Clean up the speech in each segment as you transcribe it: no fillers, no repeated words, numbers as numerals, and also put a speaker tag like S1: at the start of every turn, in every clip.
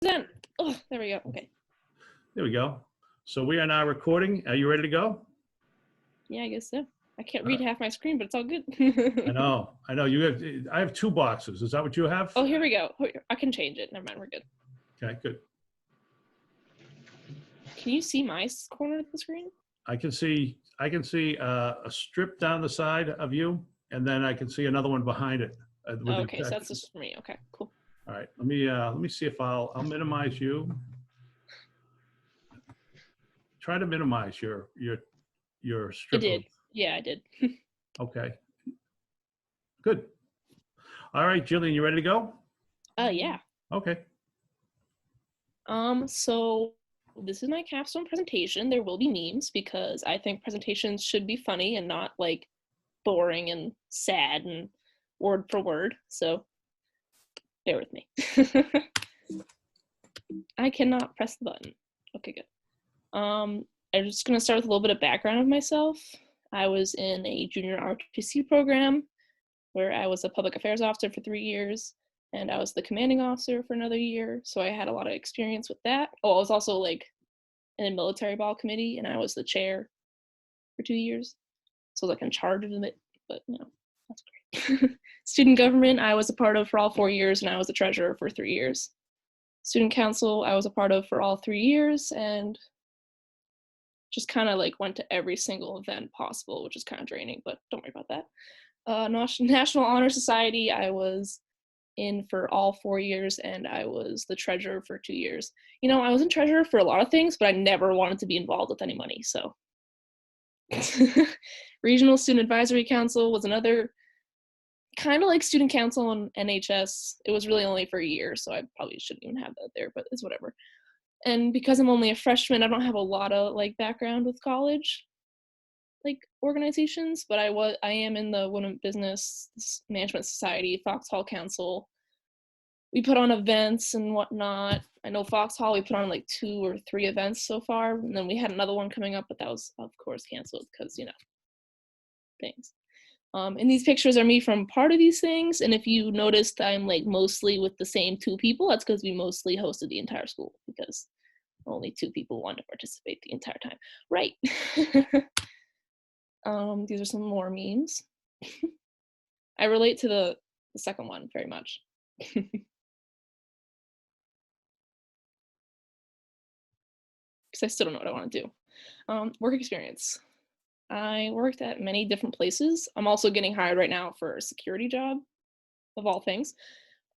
S1: Present. Oh, there we go. Okay.
S2: There we go. So we are now recording. Are you ready to go?
S1: Yeah, I guess so. I can't read half my screen, but it's all good.
S2: I know. I have two boxes. Is that what you have?
S1: Oh, here we go. I can change it. Never mind. We're good.
S2: Okay, good.
S1: Can you see my corner of the screen?
S2: I can see a strip down the side of you, and then I can see another one behind it.
S1: Okay, so that's just for me. Okay, cool.
S2: All right. Let me see if I'll minimize you. Try to minimize your strip.
S1: I did. Yeah, I did.
S2: Okay. Good. All right, Jillian, you ready to go?
S1: Yeah.
S2: Okay.
S1: So this is my capstone presentation. There will be memes because I think presentations should be funny and not like boring and sad and word for word. So bear with me. I cannot press the button. Okay, good. I'm just gonna start with a little bit of background of myself. I was in a junior ROTC program where I was a public affairs officer for 3 years, and I was the commanding officer for another year. So I had a lot of experience with that. Oh, I was also like in a military ball committee, and I was the chair for 2 years. So I was like in charge of it, but you know, that's great. Student government, I was a part of for all 4 years, and I was the treasurer for 3 years. Student council, I was a part of for all 3 years, and just kind of like went to every single event possible, which is kind of draining, but don't worry about that. National Honor Society, I was in for all 4 years, and I was the treasurer for 2 years. You know, I was in treasurer for a lot of things, but I never wanted to be involved with any money, so. Regional Student Advisory Council was another, kind of like student council and NHS. It was really only for a year, so I probably shouldn't even have that there, but it's whatever. And because I'm only a freshman, I don't have a lot of like background with college like organizations, but I am in the Women Business Management Society, Foxhall Council. We put on events and whatnot. I know Foxhall, we put on like 2 or 3 events so far, and then we had another one coming up, but that was of course canceled because, you know, things. And these pictures are me from part of these things, and if you noticed I'm like mostly with the same 2 people, that's because we mostly hosted the entire school because only 2 people wanted to participate the entire time. Right. These are some more memes. I relate to the second one very much. Because I still don't know what I want to do. Work experience. I worked at many different places. I'm also getting hired right now for a security job, of all things.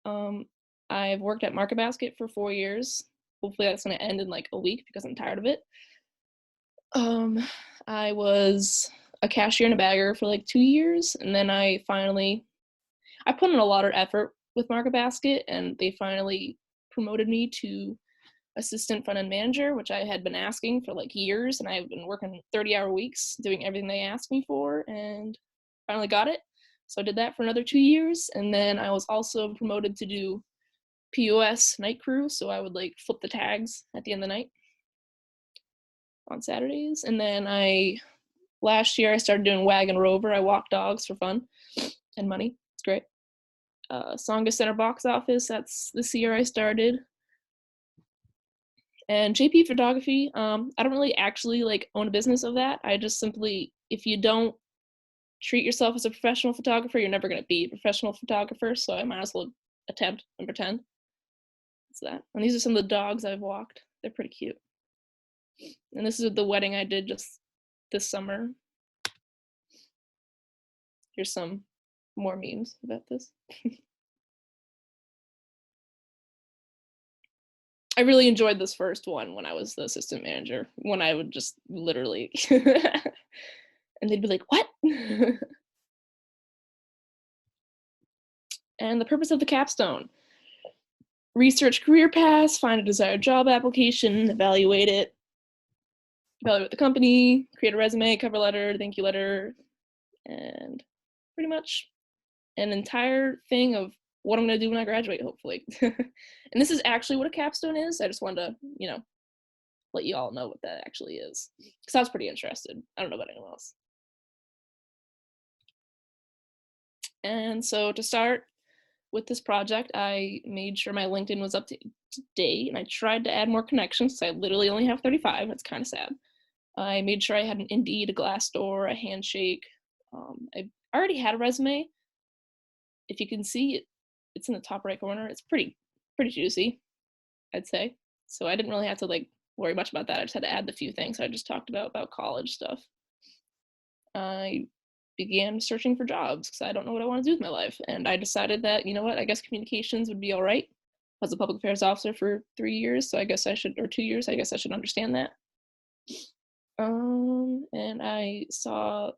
S1: I've worked at Market Basket for 4 years. Hopefully that's going to end in like a week because I'm tired of it. I was a cashier and a bagger for like 2 years, and then I put in a lot of effort with Market Basket, and they finally promoted me to assistant front-end manager, which I had been asking for like years, and I've been working 30-hour weeks doing everything they asked me for, and finally got it. So I did that for another 2 years, and then I was also promoted to do POS night crew, so I would like flip the tags at the end of the night on Saturdays. And then last year I started doing Wagon Rover. I walk dogs for fun and money. It's great. Songa Center box office, that's this year I started. And JP photography, I don't really actually like own a business of that. I just simply, if you don't treat yourself as a professional photographer, you're never going to be a professional photographer, so I might as well attempt and pretend. That's that. And these are some of the dogs I've walked. They're pretty cute. And this is the wedding I did just this summer. Here's some more memes about this. I really enjoyed this first one when I was the assistant manager, when I would just literally, and they'd be like, what? And the purpose of the capstone: research career paths, find a desired job application, evaluate the company, create a resume, cover letter, thank you letter, and pretty much an entire thing of what I'm going to do when I graduate, hopefully. And this is actually what a capstone is. I just wanted to, you know, let you all know what that actually is, because I was pretty interested. I don't know about anyone else. And so to start with this project, I made sure my LinkedIn was day, and I tried to add more connections, so I literally only have 35. That's kind of sad. I made sure I had an Indeed, a Glassdoor, a Handshake. I already had a resume. If you can see it, it's in the top right corner. It's pretty juicy, I'd say. So I didn't really have to like worry much about that. I just had to add the few things I just talked about college stuff. I began searching for jobs because I don't know what I want to do with my life, and I decided that, you know what, I guess communications would be all right. I was a public affairs officer for 3 years, so I guess I should, or 2 years, I guess I should understand that. And I saw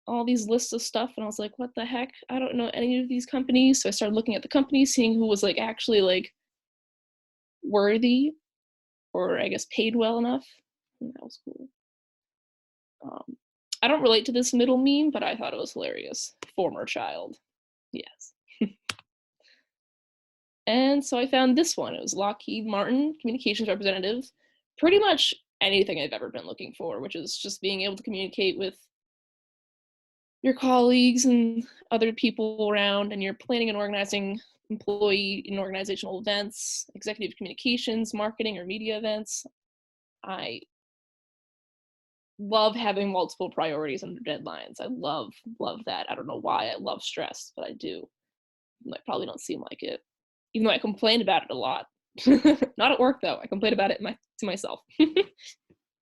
S1: all these lists of stuff, and I was like, what the heck? I don't know any of these companies. So I started looking at the companies, seeing who was like actually like worthy, or I guess paid well enough. And that was cool. I don't relate to this middle meme, but I thought it was hilarious. Former child. Yes. And so I found this one. It was Lockheed Martin, communications representative. Pretty much anything I've ever been looking for, which is just being able to communicate with your colleagues and other people around, and you're planning and organizing employee and organizational events, executive communications, marketing, or media events. I love having multiple priorities under deadlines. I love that. I don't know why I love stress, but I do. I probably don't seem like it, even though I complain about it a lot. Not at work though. I complain about it to myself.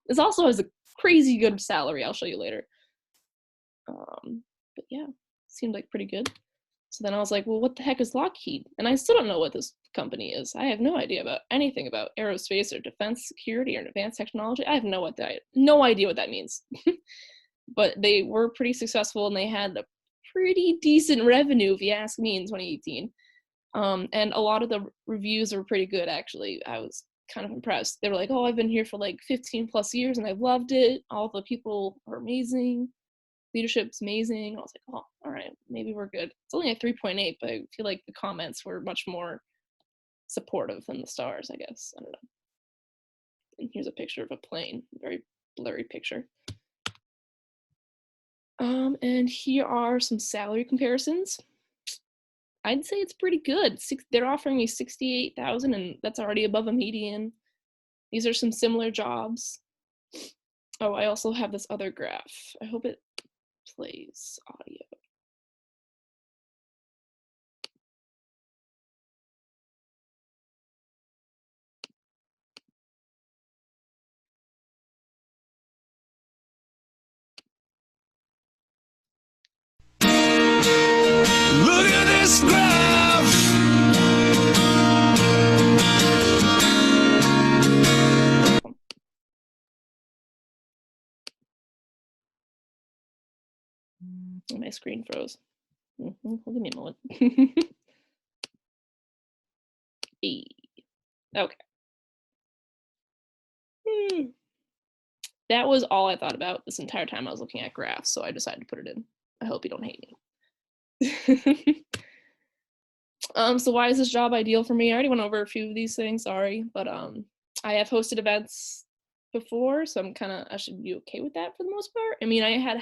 S1: This also has a crazy good salary. I'll show you later. But yeah, seemed like pretty good. So then I was like, well, what the heck is Lockheed? And I still don't know what this company is. I have no idea about anything about aerospace or defense security or advanced technology. I have no idea what that means. But they were pretty successful, and they had a pretty decent revenue, if you ask me, in 2018. And a lot of the reviews were pretty good, actually. I was kind of impressed. They were like, oh, I've been here for like 15 plus years and I've loved it. All the people are amazing. Leadership's amazing. I was like, oh, all right, maybe we're good. It's only a 3.8, but I feel like the comments were much more supportive than the stars, I guess. I don't know. And here's a picture of a plane, very blurry picture. And here are some salary comparisons. I'd say it's pretty good. They're offering me 68,000, and that's already above a median. These are some similar jobs. Oh, I also have this other graph. I hope it plays audio.
S3: Look at this graph.
S1: My screen froze. Give me a moment. Okay. That was all I thought about this entire time I was looking at graphs, so I decided to put it in. I hope you don't hate me. So why is this job ideal for me? I already went over a few of these things, sorry, but I have hosted events before, so I should be okay with that for the most part. I mean, I had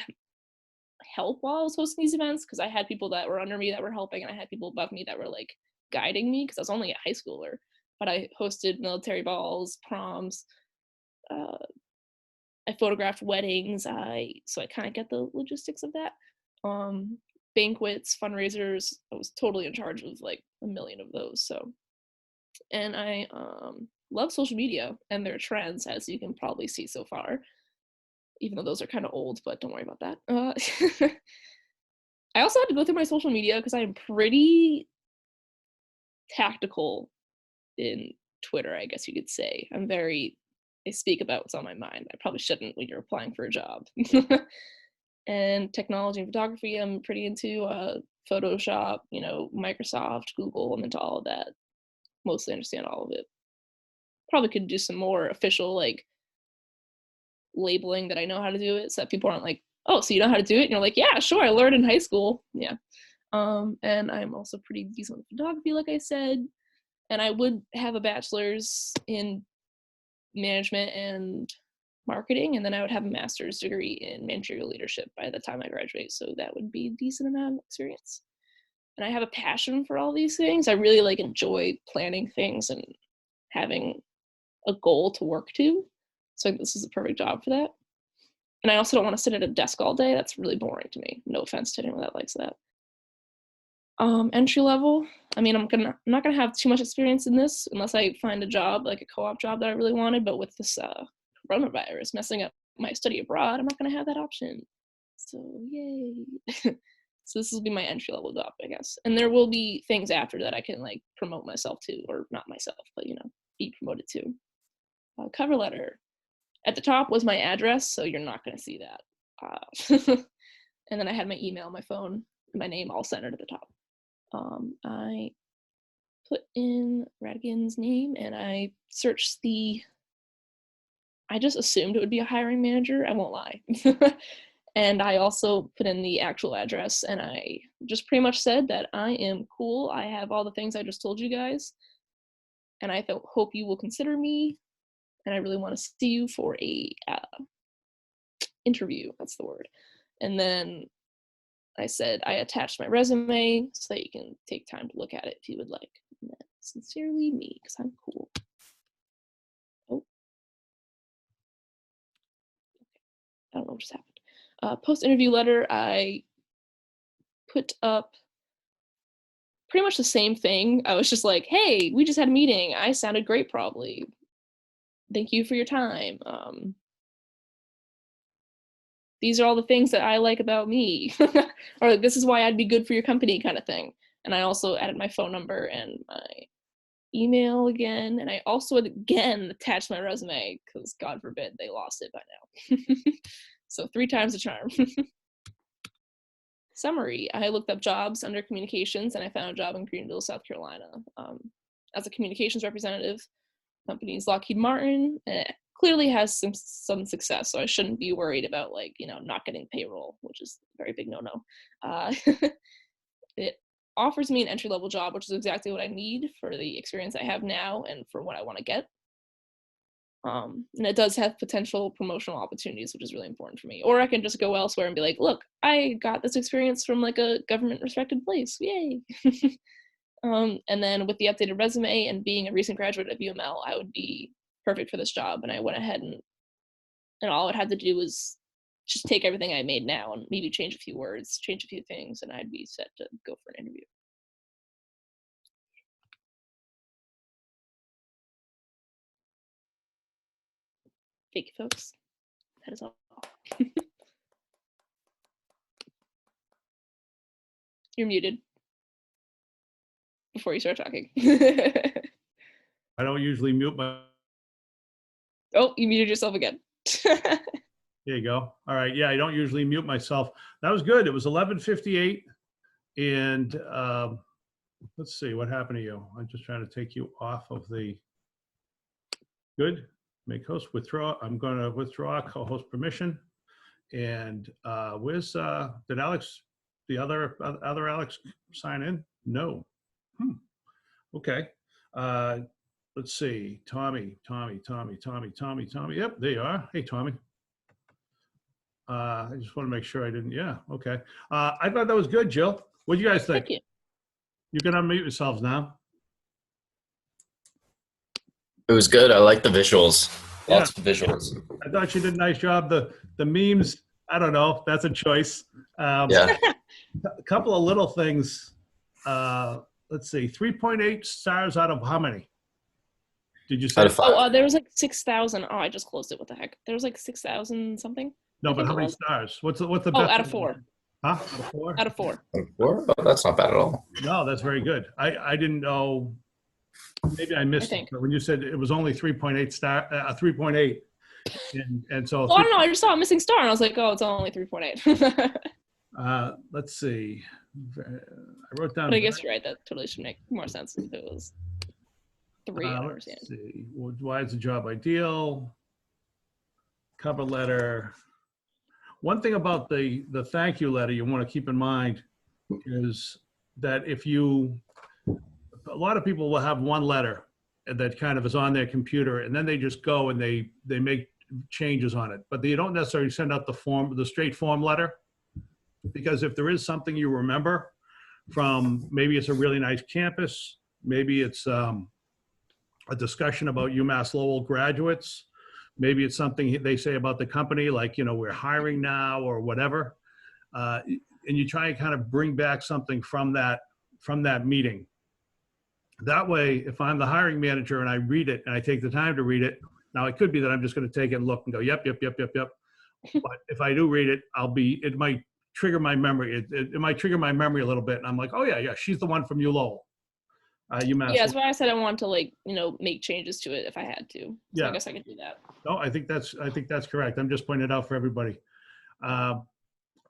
S1: help while I was hosting these events because I had people that were under me that were helping, and I had people above me that were like guiding me because I was only a high schooler. But I hosted military balls, proms, I photographed weddings. So I kind of get the logistics of that. Banquets, fundraisers. I was totally in charge of like a million of those. So, and I love social media and their trends, as you can probably see so far. Even though those are kind of old, but don't worry about that. I also had to go through my social media because I'm pretty tactical in Twitter, I guess you could say. I speak about what's on my mind. I probably shouldn't when you're applying for a job. And technology and photography, I'm pretty into Photoshop, Microsoft, Google. I'm into all of that. Mostly understand all of it. Probably could do some more official like labeling that I know how to do it, so that people aren't like, oh, so you know how to do it? And you're like, yeah, sure, I learned in high school. Yeah. And I'm also pretty decent with photography, like I said. And I would have a bachelor's in management and marketing, and then I would have a master's degree in managerial leadership by the time I graduate. So that would be a decent amount of experience. And I have a passion for all these things. I really like enjoy planning things and having a goal to work to. So this is a perfect job for that. And I also don't want to sit at a desk all day. That's really boring to me. No offense to anyone that likes that. Entry level. I mean, I'm not gonna have too much experience in this unless I find a job, like a co-op job that I really wanted. But with this coronavirus messing up my study abroad, I'm not gonna have that option. So yay. So this will be my entry level job, I guess. And there will be things after that I can like promote myself to, or not myself, but be promoted to. Cover letter. At the top was my address, so you're not gonna see that. And then I had my email, my phone, and my name all centered at the top. I put in Radigan's name and I searched I just assumed it would be a hiring manager, I won't lie. And I also put in the actual address and I just pretty much said that I am cool. I have all the things I just told you guys. And I hope you will consider me. And I really want to see you for a interview, that's the word. And then I said I attached my resume so that you can take time to look at it if you would like. And then, sincerely me, because I'm cool. Oh. I don't know what just happened. Post-interview letter, I put up pretty much the same thing. I was just like, hey, we just had a meeting. I sounded great probably. Thank you for your time. These are all the things that I like about me. Or this is why I'd be good for your company kind of thing. And I also added my phone number and my email again. And I also again attached my resume because God forbid they lost it by now. So 3 times the charm. Summary. I looked up jobs under communications and I found a job in Greenville, South Carolina. As a communications representative, company's Lockheed Martin. Clearly has some success, so I shouldn't be worried about not getting payroll, which is a very big no-no. It offers me an entry-level job, which is exactly what I need for the experience I have now and for what I want to get. And it does have potential promotional opportunities, which is really important for me. Or I can just go elsewhere and be like, look, I got this experience from like a government respected place. Yay. And then with the updated resume and being a recent graduate of UML, I would be perfect for this job. And I went ahead and all I had to do was just take everything I made now and maybe change a few words, change a few things, and I'd be set to go for an interview. Thank you, folks. That is all. You're muted before you start talking.
S2: I don't usually mute my.
S1: Oh, you muted yourself again.
S2: There you go. All right. Yeah, I don't usually mute myself. That was good. It was 11:58. And let's see what happened to you. I'm just trying to take you off of the. Good. Make host withdraw. I'm going to withdraw co-host permission. And where's did Alex, the other Alex, sign in? No. Okay. Let's see. Tommy. Yep, there you are. Hey, Tommy. I just want to make sure I didn't. Yeah. Okay. I thought that was good, Jill. What do you guys think?
S1: Thank you.
S2: You can unmute yourselves now.
S4: It was good. I like the visuals.
S2: Yeah.
S4: Lots of visuals.
S2: I thought you did a nice job. The memes, I don't know. That's a choice.
S4: Yeah.
S2: A couple of little things. Let's see. 3.8 stars out of how many? Did you say?
S4: Out of 5.
S1: Oh, there was like 6,000. Oh, I just closed it. What the heck? There was like 6,000 something.
S2: No, but how many stars? What's the best?
S1: Oh, out of 4.
S2: Huh? Out of 4?
S1: Out of 4.
S4: 4? Oh, that's not bad at all.
S2: No, that's very good. I didn't know. Maybe I missed it. But when you said it was only 3.8 star, 3.8, and so.
S1: Oh, I don't know. I just saw a missing star, and I was like, oh, it's only 3.8.
S2: Let's see. I wrote down.
S1: But I guess you're right. That totally should make more sense if it was 3. I understand.
S2: Let's see. Why is the job ideal? Cover letter. One thing about the thank you letter you want to keep in mind is that a lot of people will have one letter that kind of is on their computer, and then they just go and they make changes on it, but they don't necessarily send out the straight form letter, because if there is something you remember from, maybe it's a really nice campus, maybe it's a discussion about UMass Lowell graduates. Maybe it's something they say about the company, like, we're hiring now or whatever. And you try and kind of bring back something from that meeting. That way, if I'm the hiring manager and I read it and I take the time to read it, now it could be that I'm just going to take it and look and go, yep. But if I do read it, it might trigger my memory. It might trigger my memory a little bit. And I'm like, oh yeah, she's the one from Lowell. UMass.
S1: Yeah, that's why I said I want to make changes to it if I had to. So
S2: Yeah.
S1: I guess I could do that.
S2: No, I think that's correct. I'm just pointing it out for everybody.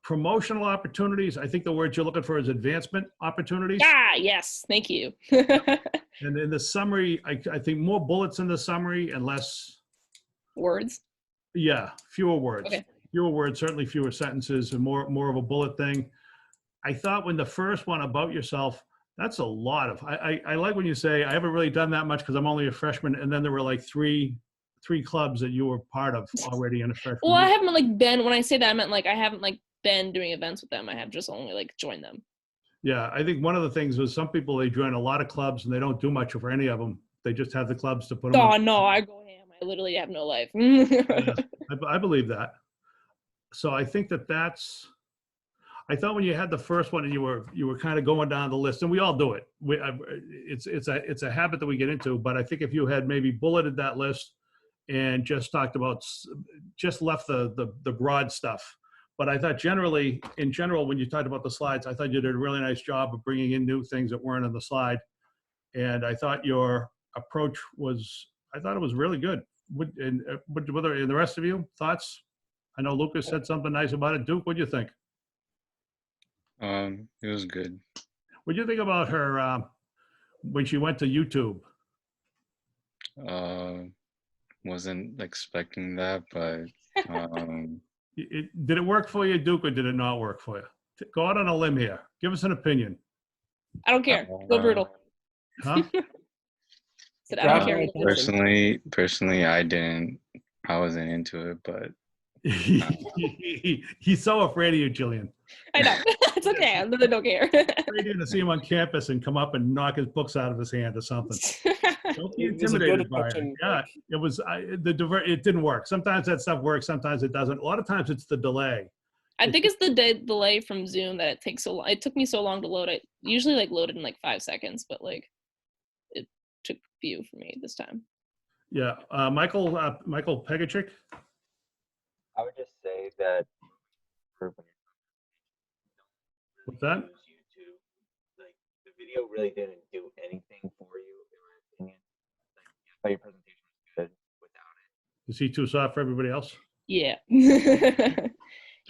S2: Promotional opportunities. I think the word you're looking for is advancement opportunities.
S1: Ah, yes. Thank you.
S2: And in the summary, I think more bullets in the summary and less
S1: Words.
S2: Yeah, fewer words.
S1: Okay.
S2: Fewer words, certainly fewer sentences, and more of a bullet thing. I thought when the first one about yourself, that's a lot of. I like when you say I haven't really done that much because I'm only a freshman, and then there were like three clubs that you were part of already in a freshman.
S1: Well,
S2: year.
S1: I haven't been. When I say that, I meant I haven't been doing events with them. I have just only joined them.
S2: Yeah, I think one of the things is some people, they join a lot of clubs and they don't do much for any of them. They just have the clubs to put them.
S1: Oh no, I go ham. I literally have no life.
S2: I believe that. So I think that's. I thought when you had the first one and you were kind of going down the list, and we all do it. It's a habit that we get into. But I think if you had maybe bulleted that list and just left the broad stuff. But I thought in general, when you talked about the slides, I thought you did a really nice job of bringing in new things that weren't on the slide. And I thought your approach was really good. And the rest of you, thoughts? I know Lucas said something nice about it. Duke, what do you think?
S5: It was good.
S2: What do you think about her when she went to YouTube?
S5: Wasn't expecting that, but
S2: Did it work for you, Duke, or did it not work for you? Go out on a limb here. Give us an opinion.
S1: I don't care. Go brutal.
S2: Huh?
S1: Said, I don't care.
S5: Personally, I wasn't into it, but
S2: He's so afraid of you, Jillian.
S1: I know. It's okay. I really don't care.
S2: Afraid you're to see him on campus and come up and knock his books out of his hand or something. Don't be intimidated by it. Yeah, it was. It didn't work. Sometimes that stuff works. Sometimes it doesn't. A lot of times it's the delay.
S1: I think it's the delay from Zoom that it takes so long. It took me so long to load it. Usually loaded in 5 seconds, but it took a few for me this time.
S2: Yeah, Michael Pegachik.
S6: I would just say that
S2: What's that?
S6: YouTube, the video really didn't do anything for you, in my opinion. I thought your presentation was good without it.
S2: Is he too soft for everybody else?
S1: Yeah. He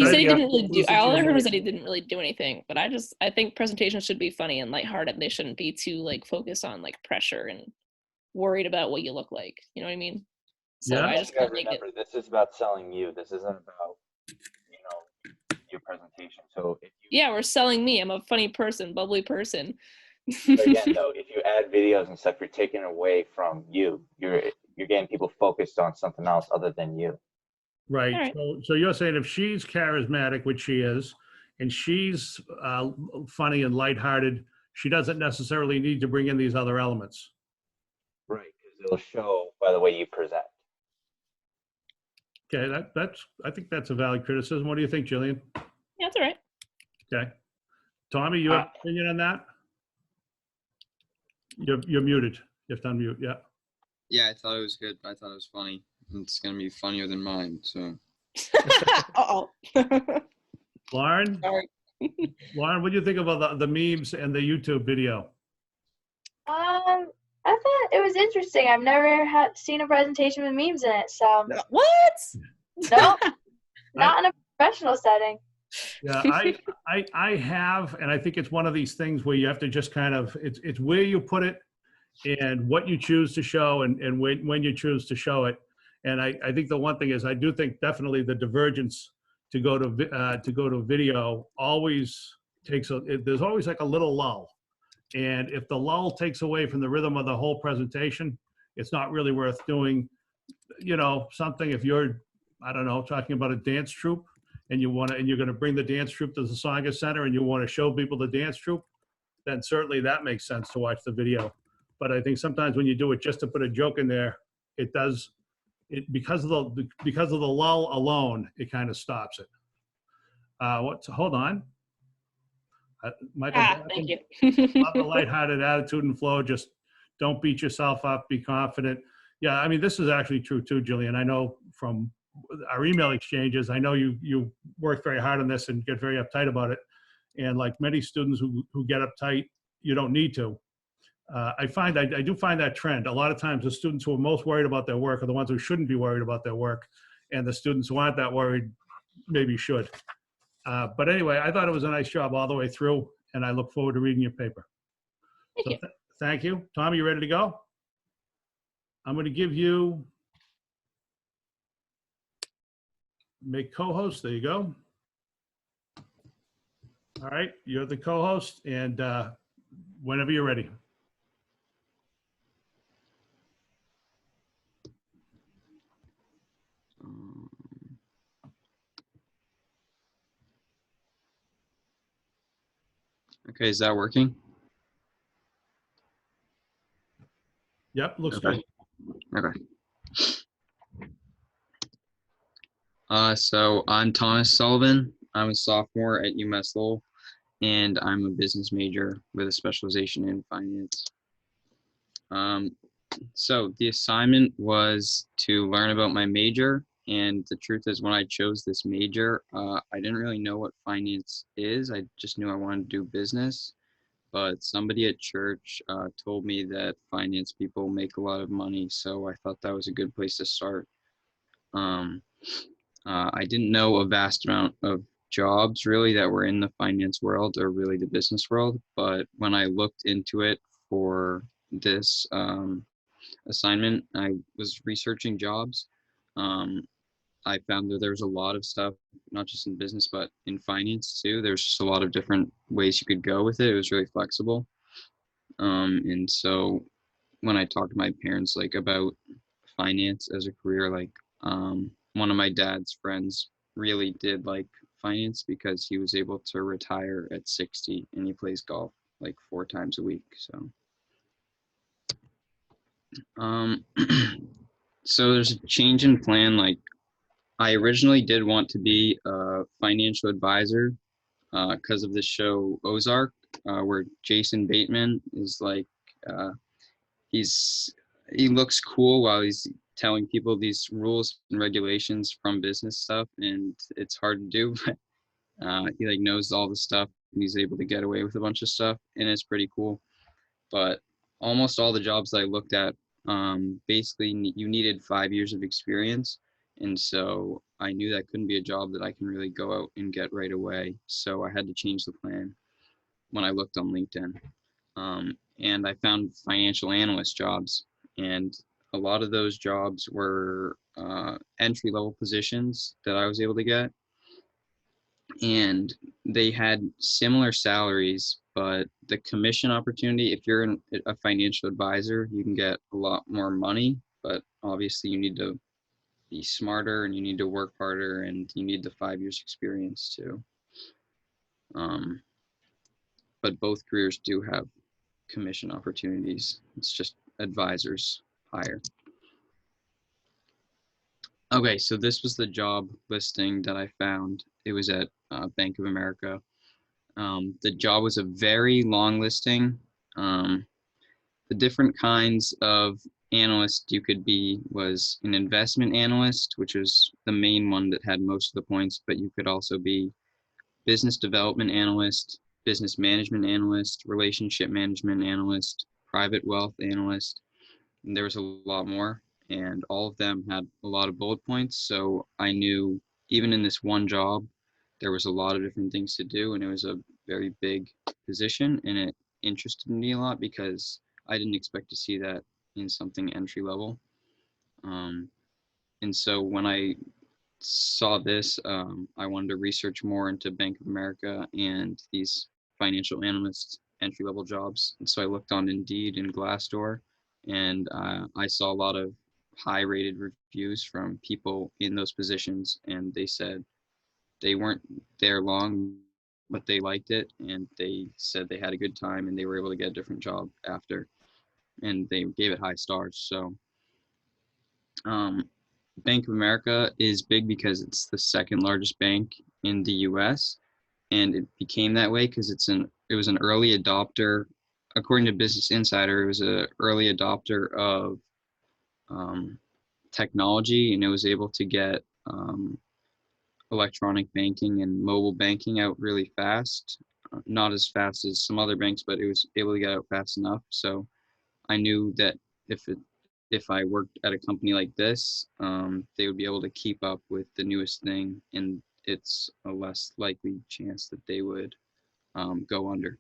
S1: said he
S2: Yeah.
S1: didn't really do. All I heard was that he didn't really do anything. But I think presentations should be funny and lighthearted. They shouldn't be too focused on pressure and worried about what you look like. You know what I mean? So
S2: Yeah.
S1: I just kind of make it.
S6: This is about selling you. This isn't about your presentation. So if you
S1: Yeah, we're selling me. I'm a funny person, bubbly person.
S6: but again though, if you add videos and stuff, you're taking away from you. You're getting people focused on something else other than you.
S2: Right.
S1: Right.
S2: So you're saying if she's charismatic, which she is, and she's funny and lighthearted, she doesn't necessarily need to bring in these other elements.
S6: Right, because it'll show by the way you present.
S2: Okay, I think that's a valid criticism. What do you think, Jillian?
S1: Yeah, that's all right.
S2: Okay. Tommy, you have an opinion on that? You're muted. You have to unmute. Yeah.
S7: Yeah, I thought it was good. I thought it was funny. It's gonna be funnier than mine. So.
S1: Uh-oh.
S2: Lauren?
S1: Sorry.
S2: Lauren, what do you think about the memes and the YouTube video?
S8: I thought it was interesting. I've never seen a presentation with memes in it, so
S1: What?
S8: no, not in a professional setting.
S2: Yeah, I have, and I think it's one of these things where you have to just kind of, it's where you put it and what you choose to show and when you choose to show it. And I think the one thing is, I do think definitely the divergence to go to video always takes there's always a little lull. And if the lull takes away from the rhythm of the whole presentation, it's not really worth doing, something. If you're, I don't know, talking about a dance troupe and you're going to bring the dance troupe to the Saga Center and you want to show people the dance troupe, then certainly that makes sense to watch the video. but I think sometimes when you do it just to put a joke in there, because of the lull alone, it kind of stops it. Hold on. Michael,
S1: Thank you.
S2: love the lighthearted attitude and flow. Just don't beat yourself up. Be confident. Yeah, I mean, this is actually true too, Jillian. I know from our email exchanges, I know you work very hard on this and get very uptight about it. And like many students who get uptight, you don't need to. I do find that trend. A lot of times the students who are most worried about their work are the ones who shouldn't be worried about their work. And the students who aren't that worried maybe should. But anyway, I thought it was a nice job all the way through, and I look forward to reading your paper.
S1: Thank you.
S2: Thank you. Tom, you ready to go? I'm going to give you, make co-host. There you go. All right, you're the co-host, and whenever you're ready.
S7: Okay, is that working?
S2: Yep, looks
S7: Okay.
S2: good.
S7: Okay. So I'm Thomas Sullivan. I'm a sophomore at UMass Lowell, and I'm a business major with a specialization in finance. So the assignment was to learn about my major, and the truth is when I chose this major, I didn't really know what finance is. I just knew I wanted to do business, but somebody at church told me that finance people make a lot of money, so I thought that was a good place to start. I didn't know a vast amount of jobs really that were in the finance world or really the business world, but when I looked into it for this assignment, I was researching jobs. I found that there's a lot of stuff, not just in business, but in finance too. There's just a lot of different ways you could go with it. It was really flexible. And so when I talked to my parents like about finance as a career, like one of my dad's friends really did like finance because he was able to retire at 60 and he plays golf like 4 times a week. So so there's a change in plan. Like I originally did want to be a financial advisor because of the show Ozark, where Jason Bateman is like, he looks cool while he's telling people these rules and regulations from business stuff, and it's hard to do, but he like knows all the stuff and he's able to get away with a bunch of stuff, and it's pretty cool. But almost all the jobs that I looked at, basically you needed 5 years of experience. And so I knew that couldn't be a job that I can really go out and get right away. So I had to change the plan when I looked on LinkedIn. And I found financial analyst jobs. And a lot of those jobs were entry-level positions that I was able to get. And they had similar salaries, but the commission opportunity, if you're a financial advisor, you can get a lot more money, but obviously you need to be smarter and you need to work harder and you need the 5 years experience too. But both careers do have commission opportunities. It's just advisors higher. Okay, so this was the job listing that I found. It was at Bank of America. The job was a very long listing. The different kinds of analyst you could be was an investment analyst, which was the main one that had most of the points, but you could also be business development analyst, business management analyst, relationship management analyst, private wealth analyst, and there was a lot more, and all of them had a lot of bullet points. So I knew even in this one job, there was a lot of different things to do, and it was a very big position, and it interested me a lot because I didn't expect to see that in something entry level. And so when I saw this, I wanted to research more into Bank of America and these financial analyst entry level jobs. And so I looked on Indeed and Glassdoor, and I saw a lot of high rated reviews from people in those positions, and they said they weren't there long, but they liked it, and they said they had a good time and they were able to get a different job after. and they gave it high stars. So Bank of America is big because it's the second largest bank in the US, and it became that way because it was an early adopter. According to Business Insider, it was an early adopter of technology, and it was able to get electronic banking and mobile banking out really fast. Not as fast as some other banks, but it was able to get out fast enough. So I knew that if I worked at a company like this, they would be able to keep up with the newest thing, and it's a less likely chance that they would go under.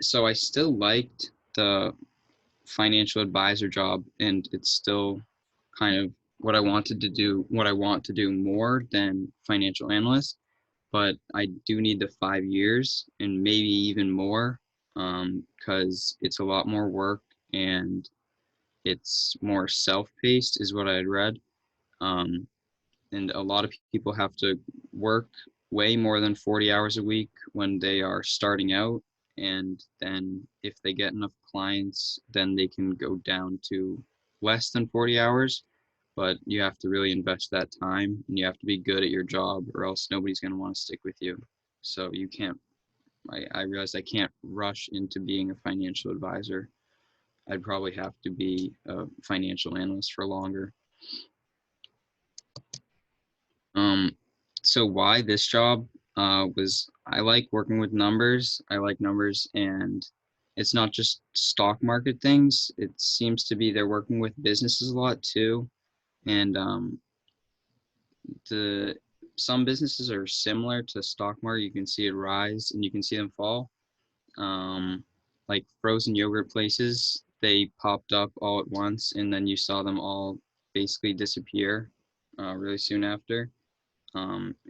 S7: So I still liked the financial advisor job, and it's still kind of what I want to do more than financial analyst, but I do need the 5 years and maybe even more, because it's a lot more work and it's more self-paced is what I had read. And a lot of people have to work way more than 40 hours a week when they are starting out, and then if they get enough clients, then they can go down to less than 40 hours, but you have to really invest that time and you have to be good at your job, or else nobody's going to want to stick with you. So you can't I realized I can't rush into being a financial advisor. I'd probably have to be a financial analyst for longer. So why this job was I like working with numbers. I like numbers, and it's not just stock market things. It seems to be they're working with businesses a lot too, and the some businesses are similar to stock market. You can see it rise and you can see them fall. Like frozen yogurt places, they popped up all at once, and then you saw them all basically disappear really soon after.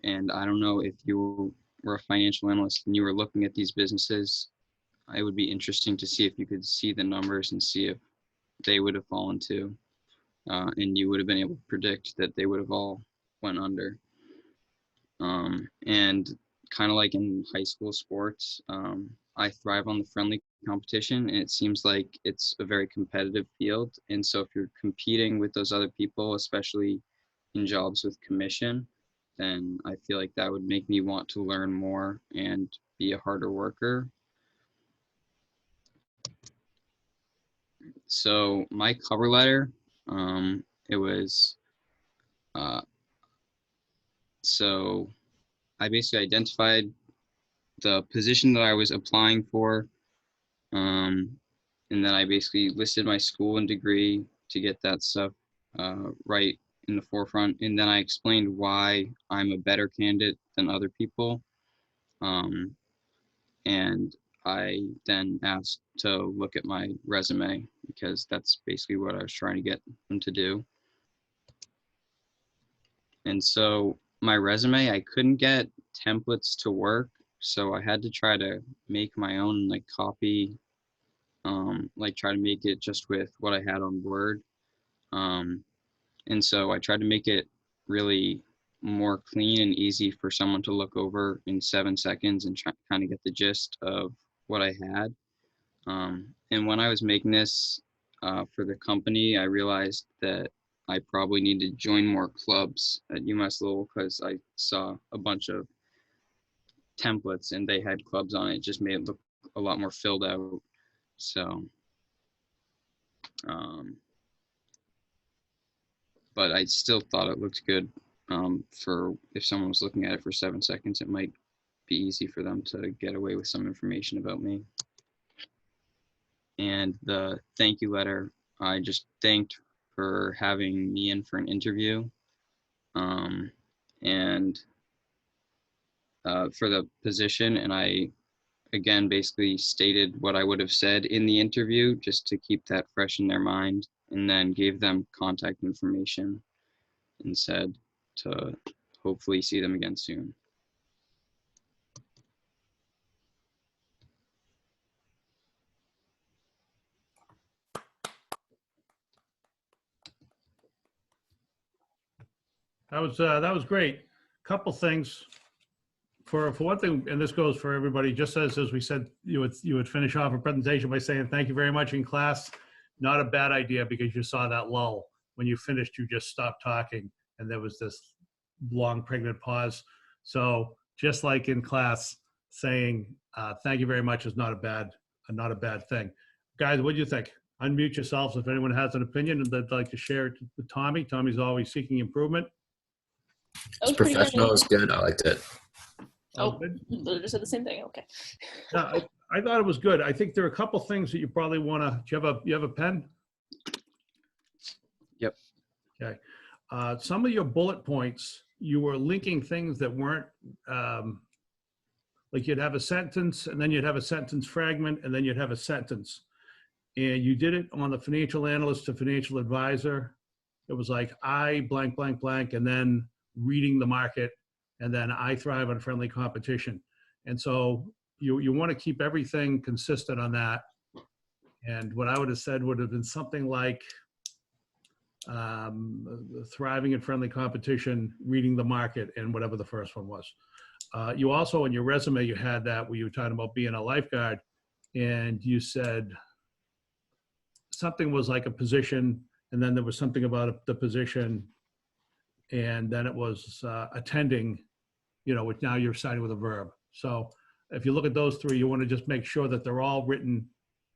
S7: And I don't know if you were a financial analyst and you were looking at these businesses, it would be interesting to see if you could see the numbers and see if they would have fallen too. And you would have been able to predict that they would have all went under. And kind of like in high school sports, I thrive on the friendly competition, and it seems like it's a very competitive field. And so if you're competing with those other people, especially in jobs with commission, then I feel like that would make me want to learn more and be a harder worker. So my cover letter, it was, so I basically identified the position that I was applying for, and then I basically listed my school and degree to get that stuff right in the forefront. And then I explained why I'm a better candidate than other people. And I then asked to look at my resume because that's basically what I was trying to get them to do. And so my resume, I couldn't get templates to work. So I had to try to make my own like copy, like try to make it just with what I had on Word. And so I tried to make it really more clean and easy for someone to look over in 7 seconds and kind of get the gist of what I had. And when I was making this for the company, I realized that I probably need to join more clubs at UMass Lowell because I saw a bunch of templates and they had clubs on it. It just made it look a lot more filled out. So, but I still thought it looked good for if someone was looking at it for 7 seconds, it might be easy for them to get away with some information about me. And the thank you letter, I just thanked for having me in for an interview, and for the position. And I, again, basically stated what I would have said in the interview just to keep that fresh in their mind, and then gave them contact information and said to hopefully see them again soon.
S2: That was great. couple things. For one thing, and this goes for everybody, just as we said, you would finish off a presentation by saying thank you very much in class. Not a bad idea, because you saw that lull. When you finished, you just stopped talking, and there was this long pregnant pause. So just like in class, saying thank you very much is not a bad thing. Guys, what do you think? Unmute yourselves if anyone has an opinion and they'd like to share it with Tommy. Tommy's always seeking improvement.
S1: That
S4: It's
S1: was pretty
S4: professional.
S1: good.
S4: It's good. I liked it.
S1: Oh,
S2: Good.
S1: they just said the same thing. Okay.
S2: Yeah, I thought it was good. I think there are a couple things that you probably want to. Do you have a pen?
S7: Yep.
S2: Okay. Some of your bullet points, you were linking things that weren't like you'd have a sentence, and then you'd have a sentence fragment, and then you'd have a sentence. And you did it on the financial analyst to financial advisor. It was like I blank, blank, blank, and then reading the market, and then I thrive on friendly competition. And so you want to keep everything consistent on that. And what I would have said would have been something like thriving in friendly competition, reading the market, and whatever the first one was. You also, in your resume, you had that where you were talking about being a lifeguard, and you said something was like a position, and then there was something about the position, and then it was attending, which now you're signing with a verb. So if you look at those three, you want to just make sure that they're all written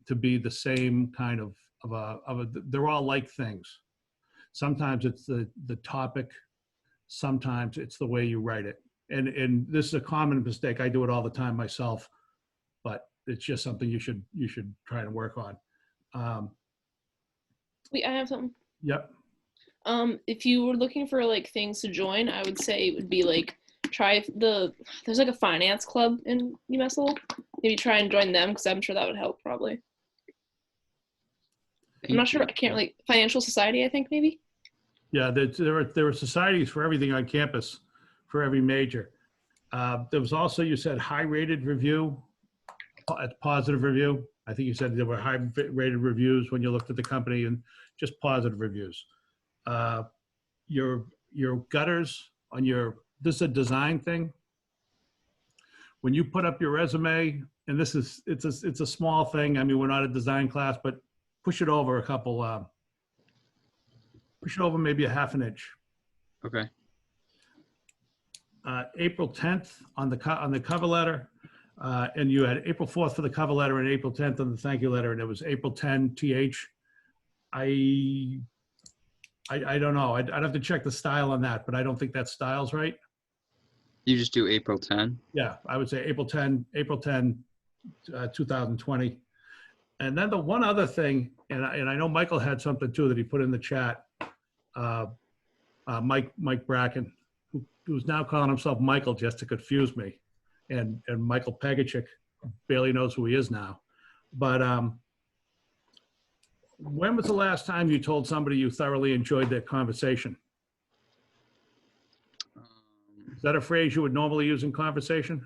S2: to be the same kind of they're all like things. Sometimes it's the topic, sometimes it's the way you write it. And this is a common mistake. I do it all the time myself, but it's just something you should try to work on.
S1: Wait, I have something.
S2: Yep.
S1: If you were looking for like things to join, I would say it would be like there's like a finance club in UMass. Maybe try and join them, because I'm sure that would help probably. I'm not sure. I can't really. Financial Society, I think maybe.
S2: Yeah, there are societies for everything on campus, for every major. There was also, you said, high-rated review, positive review. I think you said there were high-rated reviews when you looked at the company, and just positive reviews. Your gutters on this is a design thing. When you put up your resume, and it's a small thing. I mean, we're not a design class, but push it over a couple. Push it over maybe a half an inch.
S7: Okay.
S2: April 10th on the cover letter, and you had April 4th for the cover letter and April 10th on the thank you letter, and it was April 10 TH. I don't know. I'd have to check the style on that, but I don't think that style's right.
S7: You just do April 10?
S2: Yeah, I would say April 10, 2020. And then the one other thing, and I know Michael had something too that he put in the chat. Mike Bracken, who's now calling himself Michael just to confuse me, and Michael Pegachik barely knows who he is now. But when was the last time you told somebody you thoroughly enjoyed their conversation? Is that a phrase you would normally use in conversation?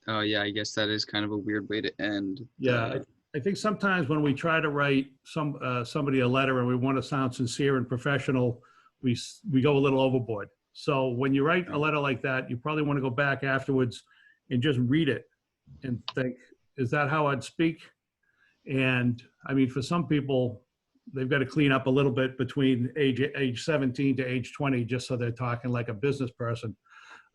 S7: Oh yeah, I guess that is kind of a weird way to end.
S2: Yeah, I think sometimes when we try to write somebody a letter and we want to sound sincere and professional, we go a little overboard. So when you write a letter like that, you probably want to go back afterwards and just read it and think, is that how I'd speak? And I mean, for some people, they've got to clean up a little bit between age 17 to age 20, just so they're talking like a business person.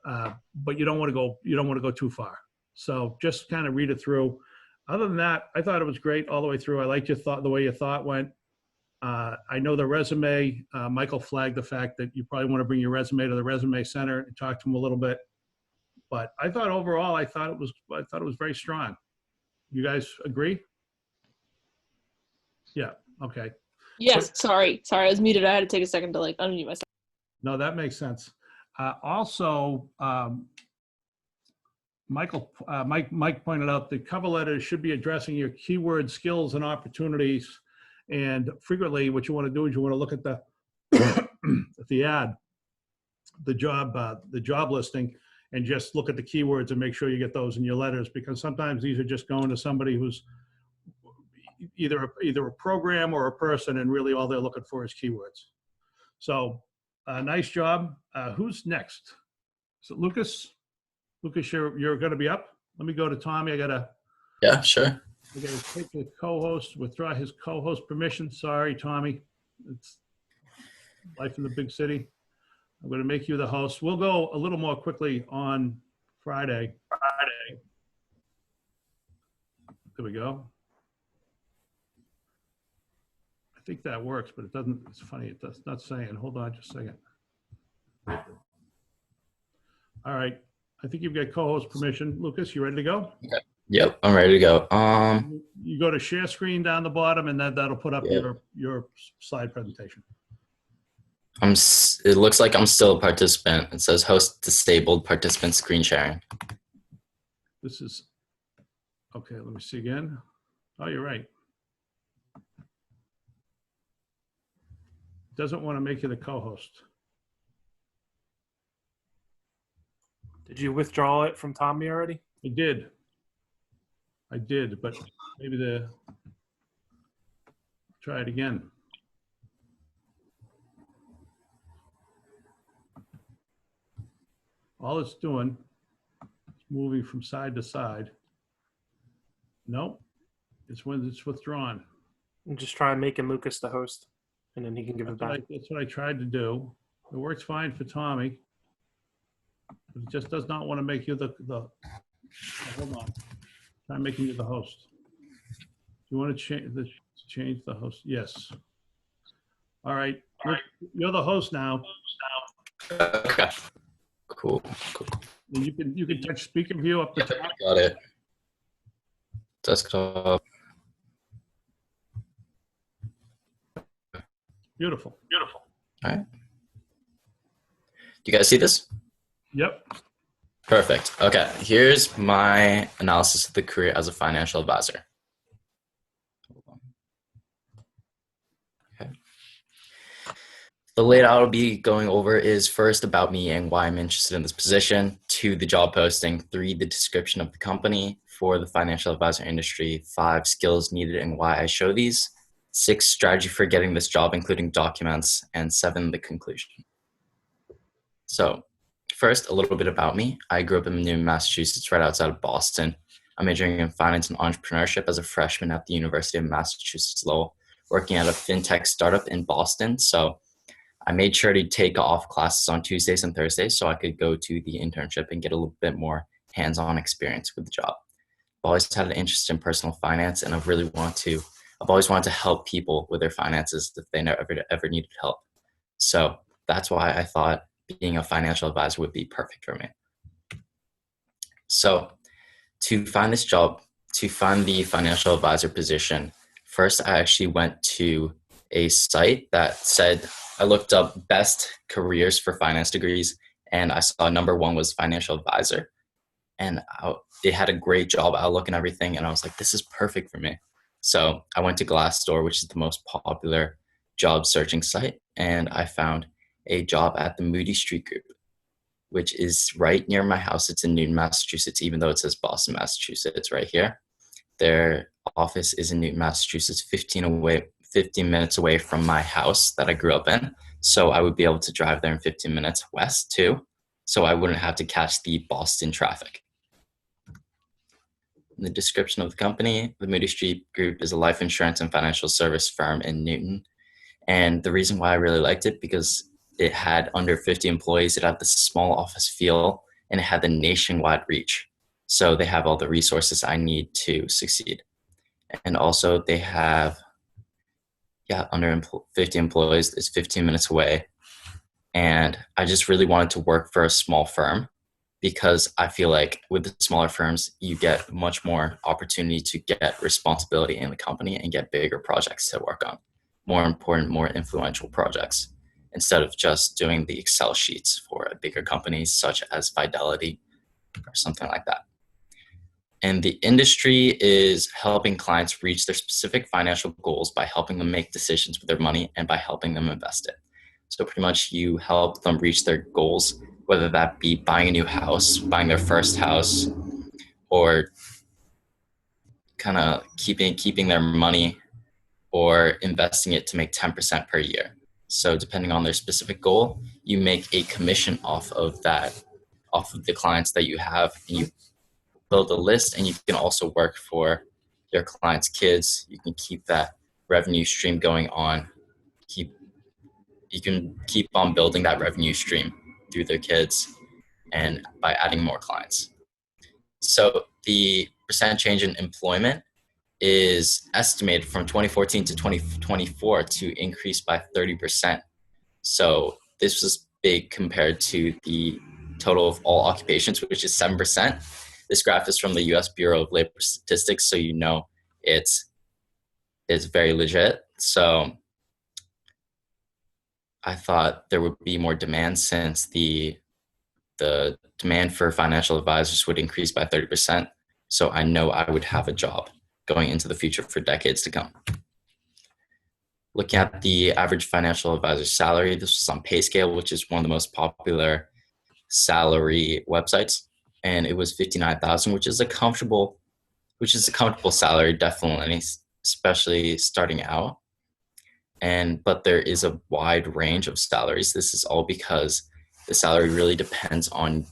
S2: But you don't want to go too far. So just kind of read it through. Other than that, I thought it was great all the way through. I liked the way your thought went. I know the resume, Michael flagged the fact that you probably want to bring your resume to the resume center and talk to him a little bit. But I thought overall, I thought it was very strong. You guys agree? Yeah. Okay.
S1: Yes. Sorry, I was muted. I had to take a second to like unmute myself.
S2: No, that makes sense. Also, Mike pointed out the cover letter should be addressing your keyword skills and opportunities. And frequently what you want to do is you want to look at the ad, the job listing, and just look at the keywords and make sure you get those in your letters, because sometimes these are just going to somebody who's either a program or a person, and really all they're looking for is keywords. So Nice job. Who's next? Is it Lucas? Lucas, you're going to be up. Let me go to Tommy.
S4: Yeah, sure.
S2: I got to take the co-host, withdraw his co-host permission. Sorry, Tommy. It's life in the big city. I'm going to make you the host. We'll go a little more quickly on Friday. There we go. I think that works, but it doesn't. It's funny. It's not saying. Hold on just a second. All right. I think you've got co-host permission. Lucas, you ready to go?
S4: Yep, I'm ready to go.
S2: You go to share screen down the bottom, and that'll put up
S4: Yep.
S2: your slide presentation.
S4: It looks like I'm still a participant. It says host disabled, participant screen sharing.
S2: This is okay. Let me see again. Oh, you're right. Doesn't want to make you the co-host.
S9: Did you withdraw it from Tommy already?
S2: I did, but maybe try it again. All it's doing is moving from side to side. Nope, it's when it's withdrawn.
S9: And just try making Lucas the host, and then he can give it back.
S2: That's what I tried to do. It works fine for Tommy. But it just does not want to make you oh, hold on. Try making you the host. Do you want to change the host? Yes. All right. You're the host now.
S4: Okay. Cool.
S2: And you can touch speaker view up the top.
S4: Got it. Desktop.
S2: Beautiful.
S4: All right. Do you guys see this?
S2: Yep.
S4: Perfect. Okay, here's my analysis of the career as a financial advisor. Okay. The layout I'll be going over is first about me and why I'm interested in this position, 2, the job posting, 3, the description of the company, 4, the financial advisor industry, 5, skills needed and why I show these, 6, strategy for getting this job, including documents, and 7, the conclusion. So, first, a little bit about me. I grew up in Newton, Massachusetts, right outside of Boston. I'm majoring in finance and entrepreneurship as a freshman at the University of Massachusetts Lowell, working at a fintech startup in Boston. So I made sure to take off classes on Tuesdays and Thursdays so I could go to the internship and get a little bit more hands-on experience with the job. I've always had an interest in personal finance, and I've always wanted to help people with their finances if they ever needed help. So that's why I thought being a financial advisor would be perfect for me. So to find this job, to find the financial advisor position, first I actually went to a site that said, I looked up best careers for finance degrees, and I saw number 1 was financial advisor. And it had a great job outlook and everything, and I was like, this is perfect for me. So I went to Glassdoor, which is the most popular job searching site, and I found a job at the Moody Street Group, which is right near my house. It's in Newton, Massachusetts, even though it says Boston, Massachusetts right here. Their office is in Newton, Massachusetts, 15 minutes away from my house that I grew up in. So I would be able to drive there in 15 minutes west too. So I wouldn't have to catch the Boston traffic. In the description of the company, the Moody Street Group is a life insurance and financial service firm in Newton. And the reason why I really liked it, because it had under 50 employees, it had the small office feel, and it had the nationwide reach. So they have all the resources I need to succeed. And also they have, under 50 employees, it's 15 minutes away. And I just really wanted to work for a small firm, because I feel like with the smaller firms, you get much more opportunity to get responsibility in the company and get bigger projects to work on. More important, more influential projects, instead of just doing the Excel sheets for bigger companies such as Fidelity or something like that. And the industry is helping clients reach their specific financial goals by helping them make decisions with their money and by helping them invest it. So pretty much you help them reach their goals, whether that be buying a new house, buying their first house, or kind of keeping their money or investing it to make 10% per year. So depending on their specific goal, you make a commission off of that, off of the clients that you have, and you build a list, and you can also work for your clients' kids. You can keep that revenue stream going on. You can keep on building that revenue stream through their kids and by adding more clients. So the percent change in employment is estimated from 2014 to 2024 to increase by 30%. So this was big compared to the total of all occupations, which is 7%. This graph is from the US Bureau of Labor Statistics, so you know it's very legit. So I thought there would be more demand since the demand for financial advisors would increase by 30%. So I know I would have a job going into the future for decades to come. Looking at the average financial advisor salary, this was on PayScale, which is one of the most popular salary websites, and it was $59,000, which is a comfortable salary, definitely, especially starting out. But there is a wide range of salaries. This is all because the salary really depends on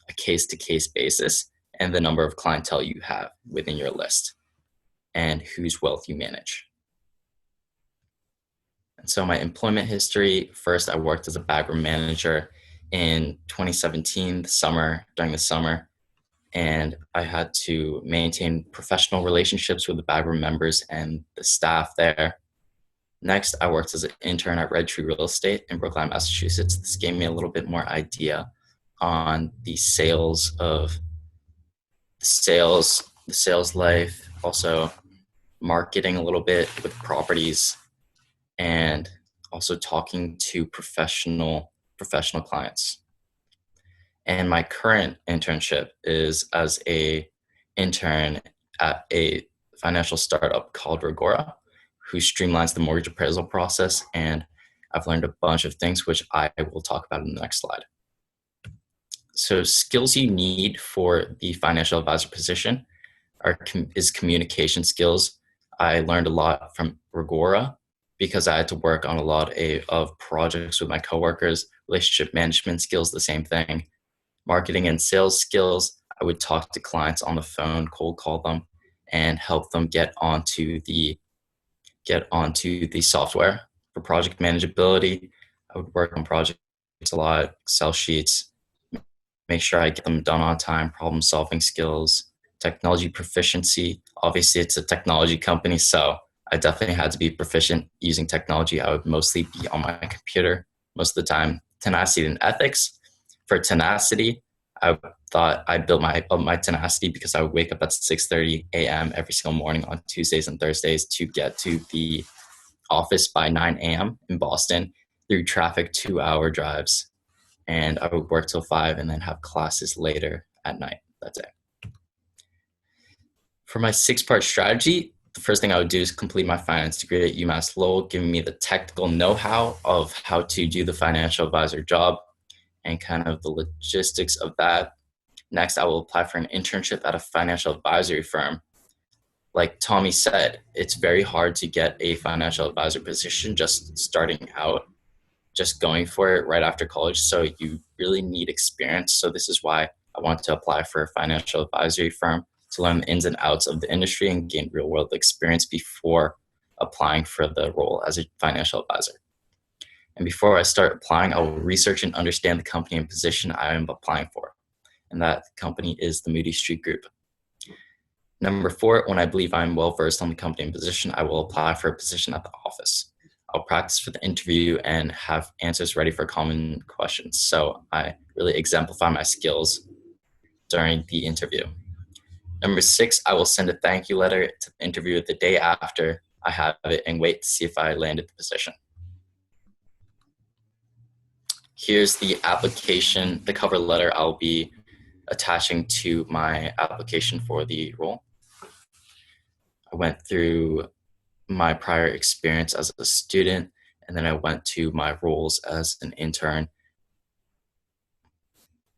S4: a case-to-case basis and the number of clientele you have within your list and whose wealth you manage. And so my employment history, first I worked as a backroom manager in 2017, during the summer, and I had to maintain professional relationships with the backroom members and the staff there. Next, I worked as an intern at Red Tree Real Estate in Brookline, Massachusetts. This gave me a little bit more idea on the sales life, also marketing a little bit with properties, and also talking to professional clients. And my current internship is as a intern at a financial startup called Regora, who streamlines the mortgage appraisal process. And I've learned a bunch of things, which I will talk about in the next slide. So skills you need for the financial advisor position is communication skills. I learned a lot from Regora because I had to work on a lot of projects with my coworkers. Relationship management skills, the same thing. Marketing and sales skills, I would talk to clients on the phone, cold call them, and help them get onto the software. For project manageability, I would work on projects a lot, Excel sheets, make sure I get them done on time. Problem solving skills, technology proficiency. Obviously, it's a technology company, so I definitely had to be proficient using technology. I would mostly be on my computer most of the time. Tenacity and ethics. For tenacity, I thought I built my tenacity because I would wake up at 6:30 a.m. every single morning on Tuesdays and Thursdays to get to the office by 9 a.m. in Boston through traffic, 2-hour drives. And I would work till 5 and then have classes later at night. That's it. For my 6-part strategy, the first thing I would do is complete my finance degree at UMass Lowell, giving me the technical know-how of how to do the financial advisor job and kind of the logistics of that. Next, I will apply for an internship at a financial advisory firm. Like Tommy said, it's very hard to get a financial advisor position just starting out, just going for it right after college. So you really need experience. So this is why I want to apply for a financial advisory firm to learn the ins and outs of the industry and gain real world experience before applying for the role as a financial advisor. And before I start applying, I will research and understand the company and position I am applying for. And that company is the Moody Street Group. Number 4, when I believe I'm well versed on the company and position, I will apply for a position at the office. I'll practice for the interview and have answers ready for common questions. So I really exemplify my skills during the interview. Number 6, I will send a thank you letter to the interviewer the day after I have it and wait to see if I landed the position. Here's the application, the cover letter I'll be attaching to my application for the role. I went through my prior experience as a student, and then I went to my roles as an intern.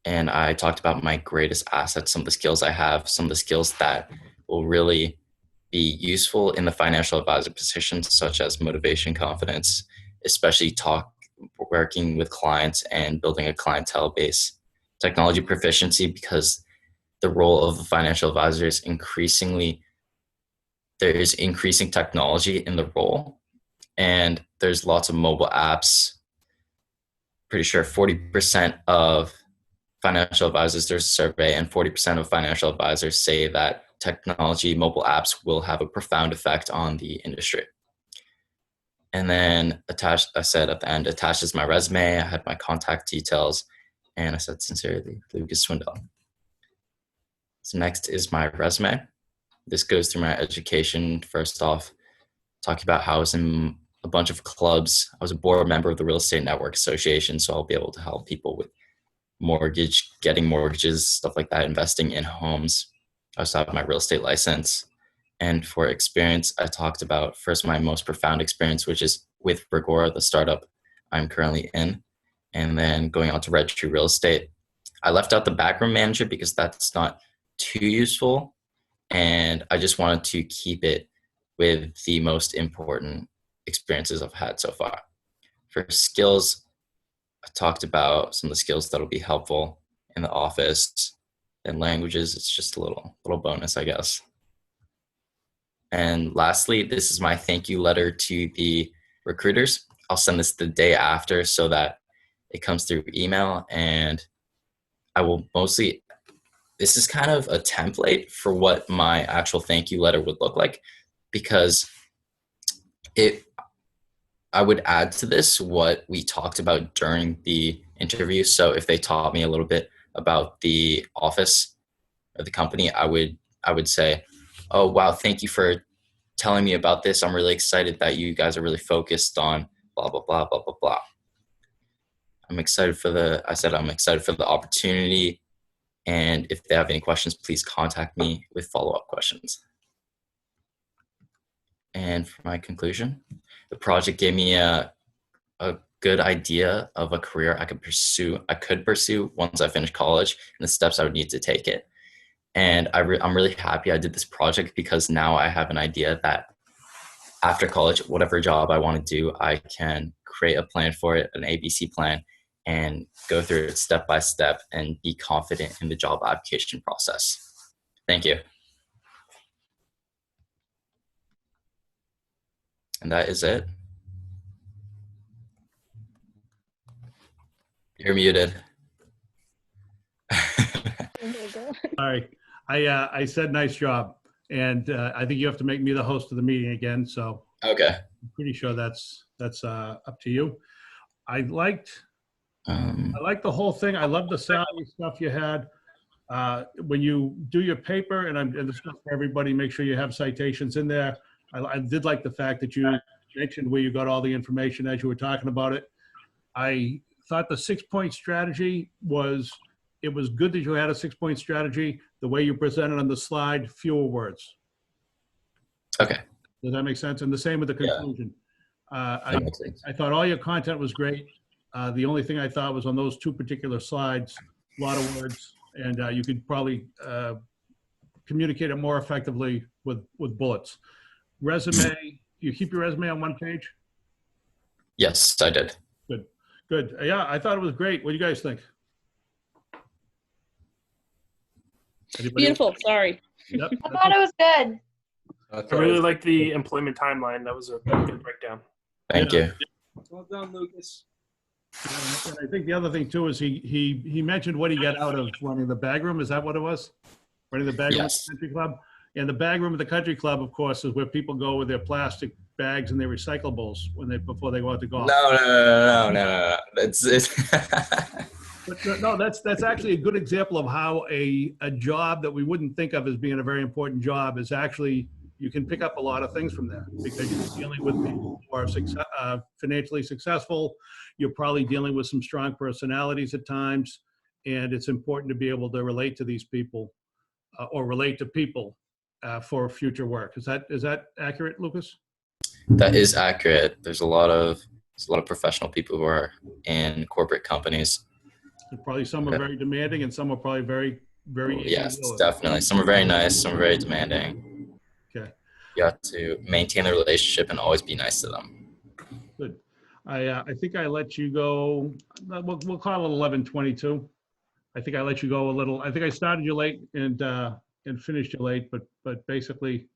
S4: And I talked about my greatest assets, some of the skills I have, some of the skills that will really be useful in the financial advisor position, such as motivation, confidence, especially working with clients and building a clientele base. Technology proficiency, because the role of a financial advisor is there is increasing technology in the role, and there's lots of mobile apps. Pretty sure 40% of financial advisors, there's a survey, and 40% of financial advisors say that technology, mobile apps will have a profound effect on the industry. And then attached, I said at the end, attached is my resume. I had my contact details, and I said, sincerely, Lucas Swindell. So next is my resume. This goes through my education. First off, talking about how I was in a bunch of clubs. I was a board member of the Real Estate Network Association, so I'll be able to help people with getting mortgages, stuff like that, investing in homes. I also have my real estate license. And for experience, I talked about first my most profound experience, which is with Rigora, the startup I'm currently in, and then going on to Red Tree Real Estate. I left out the backroom manager because that's not too useful, and I just wanted to keep it with the most important experiences I've had so far. For skills, I talked about some of the skills that'll be helpful in the office. And languages, it's just a little bonus, I guess. And lastly, this is my thank you letter to the recruiters. I'll send this the day after so that it comes through email, and I will mostly, this is kind of a template for what my actual thank you letter would look like, because I would add to this what we talked about during the interview. So if they taught me a little bit about the office or the company, I would say, oh, wow, thank you for telling me about this. I'm really excited that you guys are really focused on blah, blah, blah, blah, blah, blah. I'm excited for the opportunity. And if they have any questions, please contact me with follow-up questions. And for my conclusion, the project gave me a good idea of a career I could pursue once I finish college and the steps I would need to take it. And I'm really happy I did this project, because now I have an idea that after college, whatever job I want to do, I can create a plan for it, an ABC plan, and go through it step by step and be confident in the job application process. Thank you. And that is it. You're muted.
S1: Oh my God.
S2: All right. I said nice job, and I think you have to make me the host of the meeting again. So
S4: Okay.
S2: I'm pretty sure that's up to you. I liked the whole thing. I love the salary stuff you had. When you do your paper, and this goes for everybody, make sure you have citations in there. I did like the fact that you mentioned where you got all the information as you were talking about it. I thought the 6-point strategy was good that you had a 6-point strategy. The way you presented on the slide, fewer words.
S4: Okay.
S2: Does that make sense? And the same with the conclusion.
S4: That makes sense.
S2: I thought all your content was great. The only thing I thought was on those 2 particular slides, a lot of words, and you could probably communicate it more effectively with bullets. Resume, you keep your resume on 1 page?
S4: Yes, I did.
S2: Good. Yeah, I thought it was great. What do you guys think? Anybody?
S1: Beautiful. Sorry.
S2: Yep.
S8: I thought it was good.
S9: I really liked the employment timeline. That was a good breakdown.
S4: Thank you.
S9: Well done, Lucas.
S2: And I think the other thing too is he mentioned what he got out of running the bag room. Is that what it was? Running the bag room at
S4: Yes.
S2: the country club? And the bag room at the country club, of course, is where people go with their plastic bags and their recyclables before they go out to golf.
S4: No. It's
S2: But no, that's actually a good example of how a job that we wouldn't think of as being a very important job is actually, you can pick up a lot of things from there, because you're dealing with people who are financially successful. You're probably dealing with some strong personalities at times, and it's important to be able to relate to these people or relate to people for future work. Is that accurate, Lucas?
S4: That is accurate. There's a lot of professional people who are in corporate companies.
S2: And probably some are very demanding, and some are probably very, very easy to
S4: Yes,
S2: deal with.
S4: definitely. Some are very nice, some are very demanding.
S2: Okay.
S4: You have to maintain the relationship and always be nice to them.
S2: Good. I think I let you go, we'll call it 11:22. I think I let you go a little, I think I started you late and finished you late, but basically,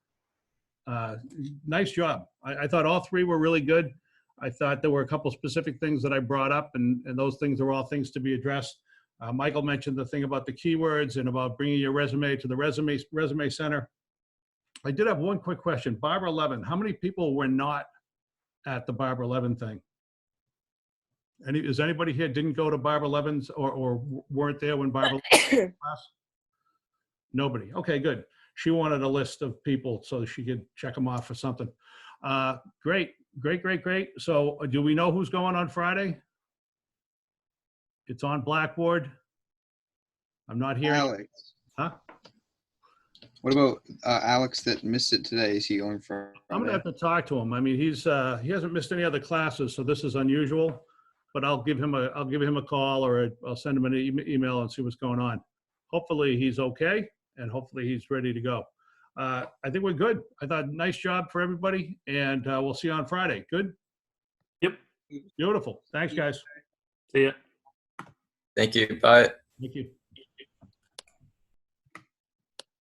S2: nice job. I thought all three were really good. I thought there were a couple specific things that I brought up, and those things are all things to be addressed. Michael mentioned the thing about the keywords and about bringing your resume to the resume center. I did have one quick question. Barbara Levin, how many people were not at the Barbara Levin thing? Is anybody here didn't go to Barbara Levin's or weren't there when Barbara Levin class? Nobody. Okay, good. She wanted a list of people so she could check them off or something. Great. So do we know who's going on Friday? It's on Blackboard. I'm not hearing.
S7: Alex.
S2: Huh?
S7: What about Alex that missed it today? Is he going for?
S2: I'm gonna have to talk to him. I mean, he hasn't missed any other classes, so this is unusual. But I'll give him a call, or I'll send him an email and see what's going on. Hopefully he's okay, and hopefully he's ready to go. I think we're good. I thought nice job for everybody, and we'll see you on Friday. Good.
S9: Yep.
S2: Beautiful. Thanks, guys.
S9: See ya.
S4: Thank you. Bye.
S2: Thank you.